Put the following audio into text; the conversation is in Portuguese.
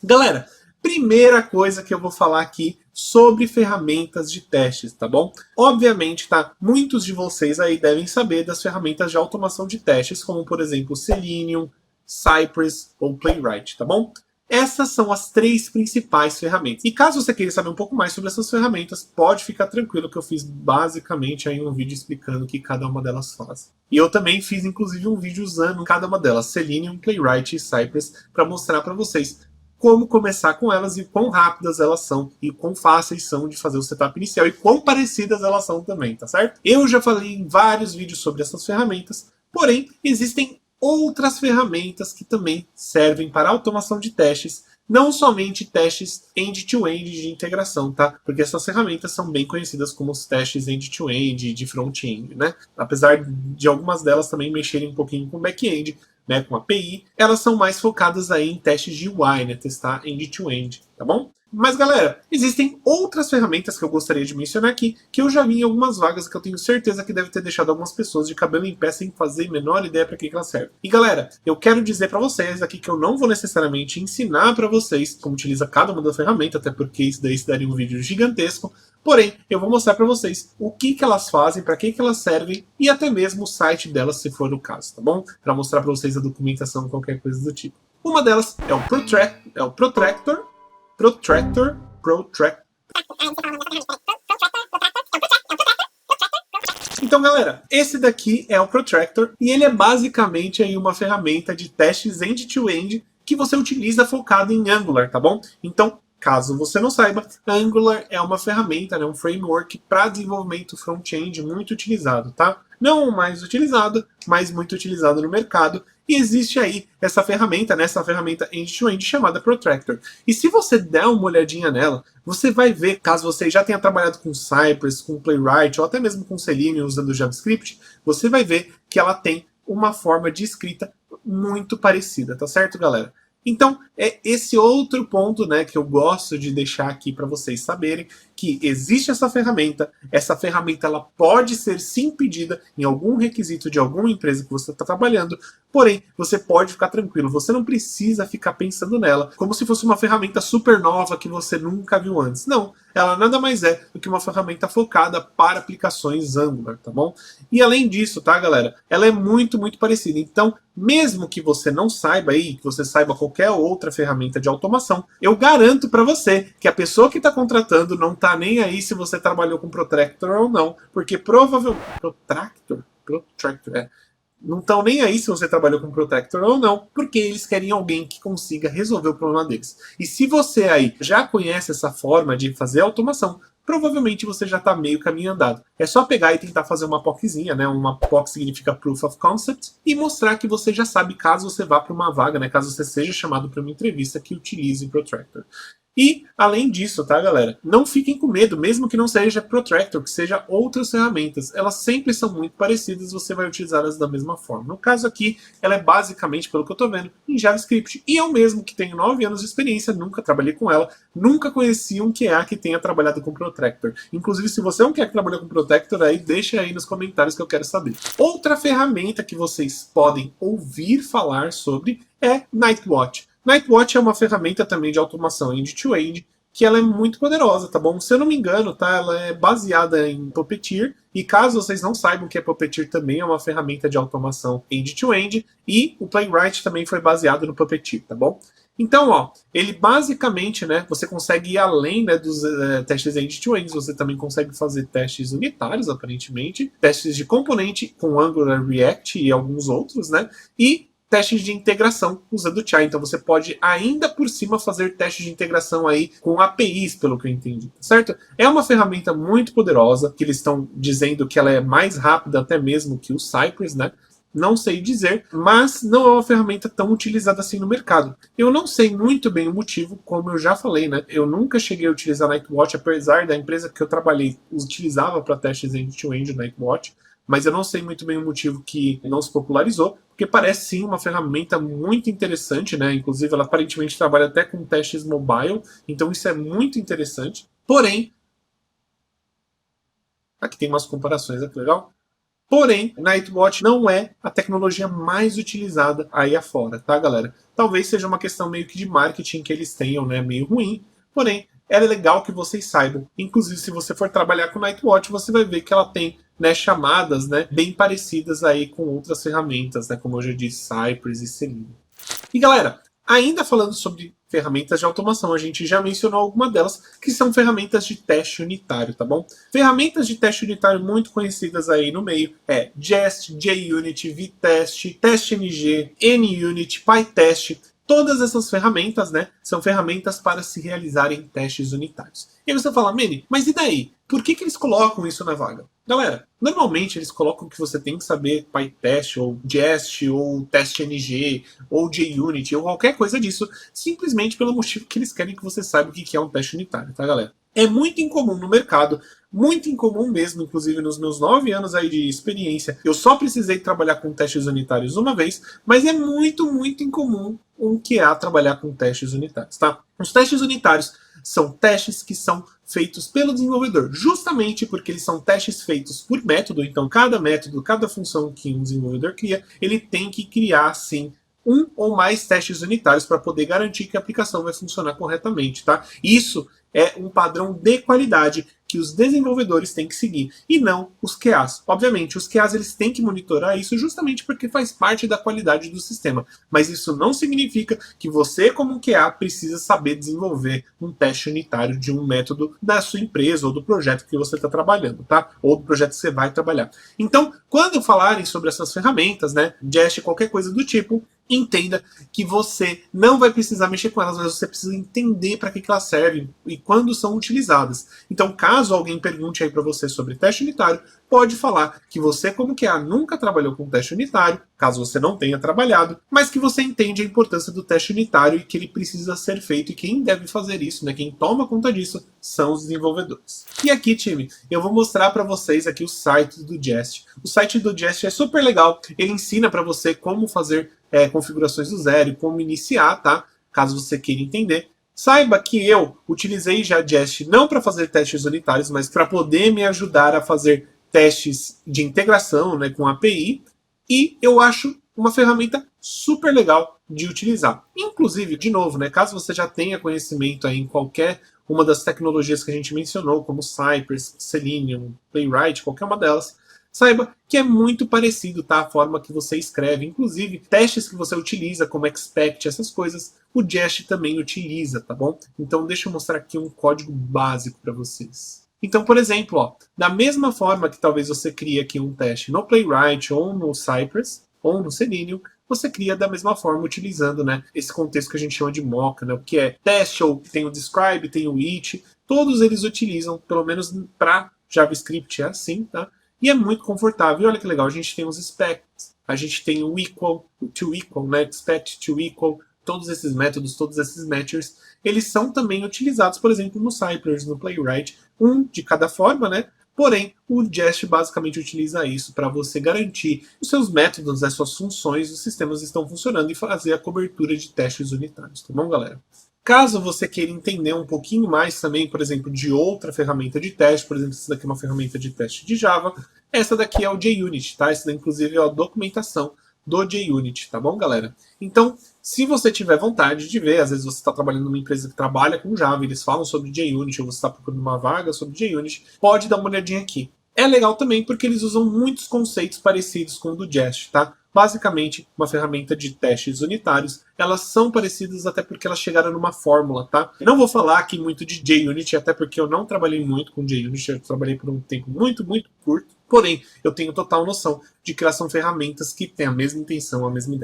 Galera, primeira coisa que eu vou falar aqui sobre ferramentas de testes, tá bom? Obviamente, tá? Muitos de vocês aí devem saber das ferramentas de automação de testes, como por exemplo Selenium, Cypress ou Playwright, tá bom? Essas são as três principais ferramentas. E caso você queira saber um pouco mais sobre essas ferramentas, pode ficar tranquilo que eu fiz basicamente aí um vídeo explicando o que cada uma delas faz. E eu também fiz inclusive um vídeo usando cada uma delas, Selenium, Playwright e Cypress, para mostrar para vocês como começar com elas e quão rápidas elas são e quão fáceis são de fazer o setup inicial e quão parecidas elas são também, tá certo? Eu já falei em vários vídeos sobre essas ferramentas, porém existem outras ferramentas que também servem para automação de testes, não somente testes end-to-end de integração, tá? Porque essas ferramentas são bem conhecidas como os testes end-to-end de front-end, né? Apesar de algumas delas também mexerem um pouquinho com back-end, né, com API, elas são mais focadas aí em testes de UI, né, testar end-to-end, tá bom? Mas galera, existem outras ferramentas que eu gostaria de mencionar aqui, que eu já vi em algumas vagas que eu tenho certeza que deve ter deixado algumas pessoas de cabelo em pé sem fazer a menor ideia para que elas servem. E galera, eu quero dizer para vocês aqui que eu não vou necessariamente ensinar para vocês como utiliza cada uma das ferramentas, até porque isso daí se daria um vídeo gigantesco. Porém, eu vou mostrar para vocês o que elas fazem, para que elas servem e até mesmo o site delas, se for o caso, tá bom? Para mostrar para vocês a documentação, qualquer coisa do tipo. Uma delas é o Protractor. Então, galera, esse daqui é o Protractor e ele é basicamente aí uma ferramenta de testes end-to-end que você utiliza focado em Angular, tá bom? Então, caso você não saiba, Angular é uma ferramenta, né, um framework para desenvolvimento front-end muito utilizado, tá? Não o mais utilizado, mas muito utilizado no mercado. E existe aí essa ferramenta, né, essa ferramenta end-to-end chamada Protractor. E se você der uma olhadinha nela, você vai ver, caso você já tenha trabalhado com Cypress, com Playwright ou até mesmo com Selenium usando JavaScript, você vai ver que ela tem uma forma de escrita muito parecida, tá certo, galera? Então, é esse outro ponto, né, que eu gosto de deixar aqui para vocês saberem, que existe essa ferramenta ela pode ser sim pedida em algum requisito de alguma empresa que você está trabalhando, porém, você pode ficar tranquilo, você não precisa ficar pensando nela como se fosse uma ferramenta super nova que você nunca viu antes. Não, ela nada mais é do que uma ferramenta focada para aplicações Angular, tá bom? E além disso, tá, galera, ela é muito, muito parecida. Então, mesmo que você não saiba aí, que você saiba qualquer outra ferramenta de automação, eu garanto para você que a pessoa que está contratando não tá nem aí se você trabalhou com Protractor ou não, porque provavelmente Protractor, não estão nem aí se você trabalhou com Protractor ou não, porque eles querem alguém que consiga resolver o problema deles. E se você aí já conhece essa forma de fazer automação, provavelmente você já está meio caminho andado. É só pegar e tentar fazer uma POCzinha, né? Uma POC significa Proof of Concept, e mostrar que você já sabe caso você vá para uma vaga, né? Caso você seja chamado para uma entrevista que utilize Protractor. E, além disso, tá, galera? Não fiquem com medo, mesmo que não seja Protractor, que seja outras ferramentas. Elas sempre são muito parecidas, você vai utilizá-las da mesma forma. No caso aqui, ela é basicamente, pelo que eu tô vendo, em JavaScript. E eu mesmo, que tenho 9 anos de experiência, nunca trabalhei com ela, nunca conheci um QA que tenha trabalhado com Protractor. Inclusive, se você é um QA que trabalhou com Protractor, aí deixa aí nos comentários que eu quero saber. Outra ferramenta que vocês podem ouvir falar sobre é Nightwatch. Nightwatch é uma ferramenta também de automação end-to-end, que ela é muito poderosa, tá bom? Se eu não me engano, tá? Ela é baseada em Puppeteer, e caso vocês não saibam o que é Puppeteer, também é uma ferramenta de automação end-to-end, e o Playwright também foi baseado no Puppeteer, tá bom? Então, ó, ele basicamente, né, você consegue ir além, né, dos testes end-to-end, você também consegue fazer testes unitários, aparentemente, testes de componente com Angular, React e alguns outros, né, e testes de integração usando o Chai. Então você pode ainda por cima fazer testes de integração aí com APIs, pelo que eu entendi, certo? É uma ferramenta muito poderosa, que eles estão dizendo que ela é mais rápida até mesmo que o Cypress, né? Não sei dizer, mas não é uma ferramenta tão utilizada assim no mercado. Eu não sei muito bem o motivo, como eu já falei, né? Eu nunca cheguei a utilizar Nightwatch, apesar da empresa que eu trabalhei utilizava para testes end-to-end o Nightwatch, mas eu não sei muito bem o motivo que não se popularizou, porque parece sim uma ferramenta muito interessante, né? Inclusive ela aparentemente trabalha até com testes mobile, então isso é muito interessante. Porém, aqui tem umas comparações, é legal? Porém, Nightbot não é a tecnologia mais utilizada aí afora, tá, galera? Talvez seja uma questão meio que de marketing que eles tenham, né, meio ruim. Porém, é legal que vocês saibam. Inclusive, se você for trabalhar com Nightbot, você vai ver que ela tem, né, chamadas, né, bem parecidas aí com outras ferramentas, né, como eu já disse, Cypress e Selenium. E galera, ainda falando sobre ferramentas de automação, a gente já mencionou algumas delas, que são ferramentas de teste unitário, tá bom? Ferramentas de teste unitário muito conhecidas aí no meio é Jest, JUnit, VTest, TestNG, NUnit, PyTest. Todas essas ferramentas, né, são ferramentas para se realizarem testes unitários. E aí você fala, Manny, mas e daí? Por que eles colocam isso na vaga? Galera, normalmente eles colocam que você tem que saber PyTest, ou Jest, ou TestNG, ou JUnit, ou qualquer coisa disso, simplesmente pelo motivo que eles querem que você saiba o que é um teste unitário, tá, galera? É muito incomum no mercado, muito incomum mesmo, inclusive nos meus 9 anos aí de experiência. Eu só precisei trabalhar com testes unitários uma vez, mas é muito, muito incomum um QA trabalhar com testes unitários, tá? Os testes unitários são testes que são feitos pelo desenvolvedor, justamente porque eles são testes feitos por método, então cada método, cada função que um desenvolvedor cria, ele tem que criar, sim, um ou mais testes unitários para poder garantir que a aplicação vai funcionar corretamente, tá? Isso é um padrão de qualidade que os desenvolvedores têm que seguir e não os QAs. Obviamente, os QAs eles têm que monitorar isso justamente porque faz parte da qualidade do sistema, mas isso não significa que você, como um QA, precisa saber desenvolver um teste unitário de um método da sua empresa ou do projeto que você está trabalhando, tá? Ou do projeto que você vai trabalhar. Então, quando falarem sobre essas ferramentas, né, Jest, qualquer coisa do tipo, entenda que você não vai precisar mexer com elas, mas você precisa entender para que elas servem e quando são utilizadas. Então, caso alguém pergunte aí para você sobre teste unitário, pode falar que você, como QA, nunca trabalhou com teste unitário, caso você não tenha trabalhado, mas que você entende a importância do teste unitário e que ele precisa ser feito, e quem deve fazer isso, né, quem toma conta disso, são os desenvolvedores. E aqui, time, eu vou mostrar para vocês aqui o site do Jest. O site do Jest é super legal, ele ensina para você como fazer configurações do zero e como iniciar, tá? Caso você queira entender. Saiba que eu utilizei já Jest não para fazer testes unitários, mas para poder me ajudar a fazer testes de integração, né, com API, e eu acho uma ferramenta super legal de utilizar. Inclusive, de novo, né, caso você já tenha conhecimento aí em qualquer uma das tecnologias que a gente mencionou, como Cypress, Selenium, Playwright, qualquer uma delas, saiba que é muito parecido, tá? A forma que você escreve. Inclusive, testes que você utiliza, como expect, essas coisas, o Jest também utiliza, tá bom? Então, deixa eu mostrar aqui um código básico para vocês. Então, por exemplo, ó, da mesma forma que talvez você crie aqui um teste no Playwright ou no Cypress, ou no Selenium, você cria da mesma forma utilizando, né, esse contexto que a gente chama de mock, né, o que é teste, ou tem o describe, tem o it, todos eles utilizam, pelo menos para JavaScript é assim, tá? E é muito confortável. E olha que legal, a gente tem os specs, a gente tem o equal, o to equal, né? Expect to equal, todos esses métodos, todos esses matchers, eles são também utilizados, por exemplo, no Cypress, no Playwright, um de cada forma, né? Porém, o Jest basicamente utiliza isso para você garantir os seus métodos, as suas funções, os sistemas estão funcionando e fazer a cobertura de testes unitários, tá bom, galera? Caso você queira entender um pouquinho mais também, por exemplo, de outra ferramenta de teste, por exemplo, essa daqui é uma ferramenta de teste de Java, essa daqui é o JUnit, tá? Essa daqui, inclusive, é a documentação do JUnit, tá bom, galera? Então, se você tiver vontade de ver, às vezes você está trabalhando numa empresa que trabalha com Java, eles falam sobre JUnit, ou você está procurando uma vaga sobre JUnit, pode dar uma olhadinha aqui. É legal também porque eles usam muitos conceitos parecidos com o do Jest, tá? Basicamente, uma ferramenta de testes unitários. Elas são parecidas até porque elas chegaram numa fórmula, tá? Não vou falar aqui muito de JUnit, até porque eu não trabalhei muito com JUnit, eu trabalhei por um tempo muito, muito curto. Porém, eu tenho total noção de que elas são ferramentas que têm a mesma intenção, a mesma ideia.